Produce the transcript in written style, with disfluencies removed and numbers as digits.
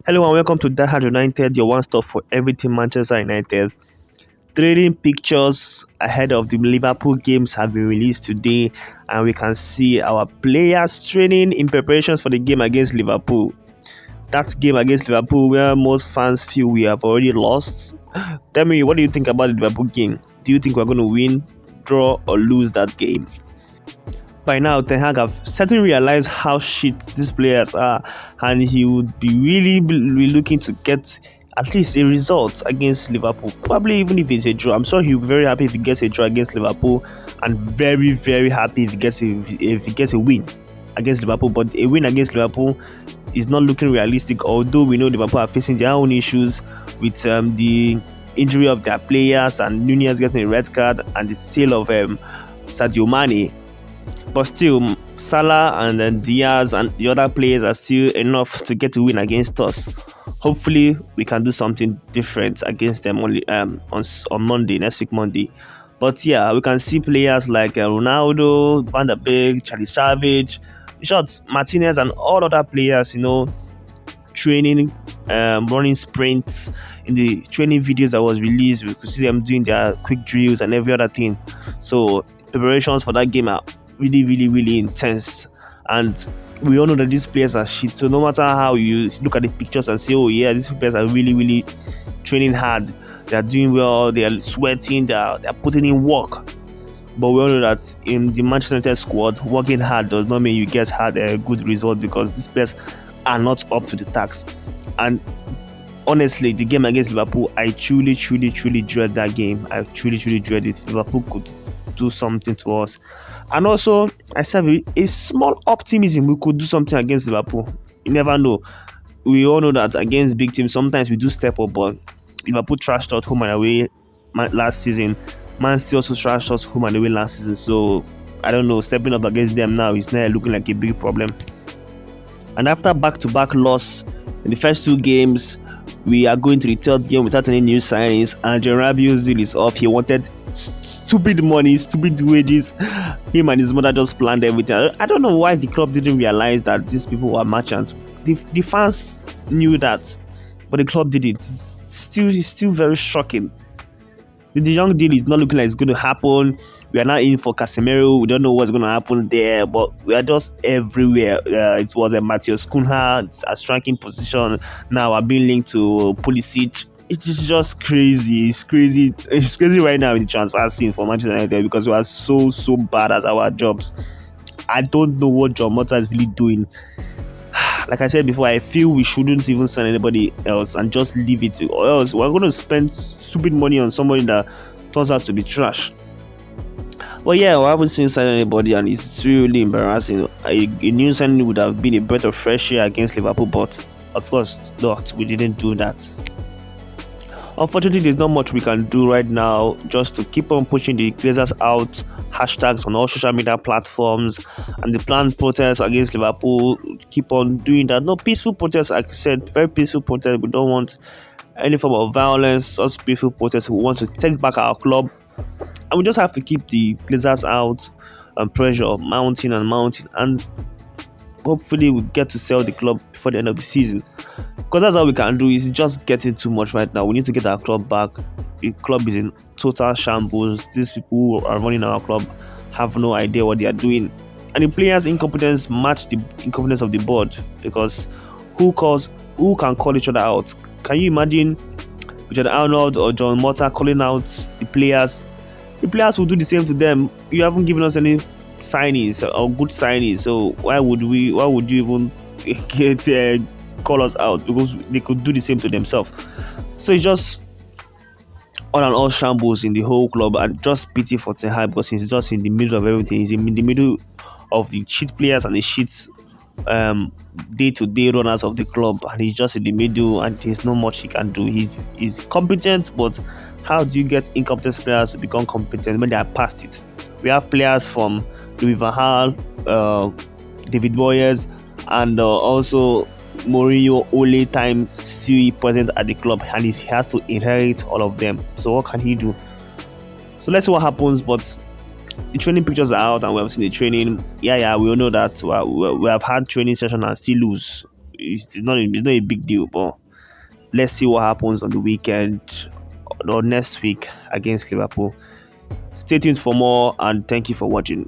Hello and welcome to Die Hard United, your one stop for everything Manchester United. Training pictures ahead of the Liverpool games have been released today, and we can see our players training in preparations for the game against Liverpool. That game against Liverpool, where most fans feel we have already lost. Tell me, what do you think about the Liverpool game? Do you think we're going to win, draw, or lose that game? By now, Ten Hag have certainly realized how shit these players are, and he would be really looking to get at least a result against Liverpool. Probably even if it's a draw. I'm sure he'll be very happy if he gets a draw against Liverpool, and very happy if he gets a win against Liverpool. But a win against Liverpool is not looking realistic. Although we know Liverpool are facing their own issues with the injury of their players and Nunez getting a red card and the sale of Sadio Mane. But still, Salah and then Diaz and the other players are still enough to get a win against us. Hopefully, we can do something different against them on Monday, next week Monday. But yeah, we can see players like Ronaldo, Van der Beek, Charlie Savage, in short, Martinez, and all other players, training, running sprints. In the training videos that was released, we could see them doing their quick drills and every other thing. So preparations for that game are really intense, and we all know that these players are shit. So no matter how you look at the pictures and say, oh yeah, these players are really training hard, they are doing well, they are sweating, they are putting in work. But we all know that in the Manchester United squad, working hard does not mean you get a good result, because these players are not up to the task. And honestly, the game against Liverpool, I truly dread that game. I truly dread it. Liverpool could do something to us. And also, I said a small optimism we could do something against Liverpool. You never know. We all know that against big teams, sometimes we do step up, but Liverpool trashed out home and away last season. Man City also trashed us home and away last season. So, I don't know, stepping up against them now is not looking like a big problem. And after back-to-back loss in the first two games, we are going to the third game without any new signings, and Rabiot's deal is off. He wanted stupid money, stupid wages. Him and his mother just planned everything. I don't know why the club didn't realize that these people were merchants. The fans knew that, but the club didn't. It's still very shocking. The young deal is not looking like it's going to happen. We are now in for Casemiro. We don't know what's going to happen there, but we are just everywhere. It was a Matthias Cunha, a striking position. Now we're being linked to Pulisic. It's just crazy. It's crazy. It's crazy right now in the transfer scene for Manchester United, because we are so bad at our jobs. I don't know what John Mota is really doing. Like I said before, I feel we shouldn't even sign anybody else and just leave it, or else we're going to spend stupid money on somebody that turns out to be trash. But yeah, we haven't seen sign anybody, and it's really embarrassing. A new signing would have been a breath of fresh air against Liverpool, but of course not. We didn't do that. Unfortunately, there's not much we can do right now, just to keep on pushing the Glazers out hashtags on all social media platforms, and the planned protests against Liverpool. Keep on doing that. No, peaceful protests, like I said, very peaceful protests. We don't want any form of violence, just peaceful protests. We want to take back our club, and we just have to keep the Glazers out, and pressure mounting, and hopefully we get to sell the club before the end of the season, because that's all we can do. Is just getting too much right now. We need to get our club back. The club is in total shambles. These people who are running our club have no idea what they are doing, and the players' incompetence match the incompetence of the board, because who can call each other out? Can you imagine Richard Arnold or John Mota calling out the players? The players will do the same to them. You haven't given us any signings or good signings, so why would you even call us out? Because they could do the same to themselves. So it's just all shambles in the whole club, and just pity for Ten Hag, because he's just in the middle of everything. He's in the middle of the shit players and the shit day-to-day runners of the club, and he's just in the middle, and there's not much he can do. He's competent, but how do you get incompetent players to become competent when they are past it? We have players from Louis van Gaal, David Moyes, and also Mourinho Ole time still present at the club, and he has to inherit all of them. So what can he do? So let's see what happens. But the training pictures are out, and we have seen the training. Yeah, we all know that we have had training session and still lose. it's not a big deal. But let's see what happens on the weekend or next week against Liverpool. Stay tuned for more, and thank you for watching.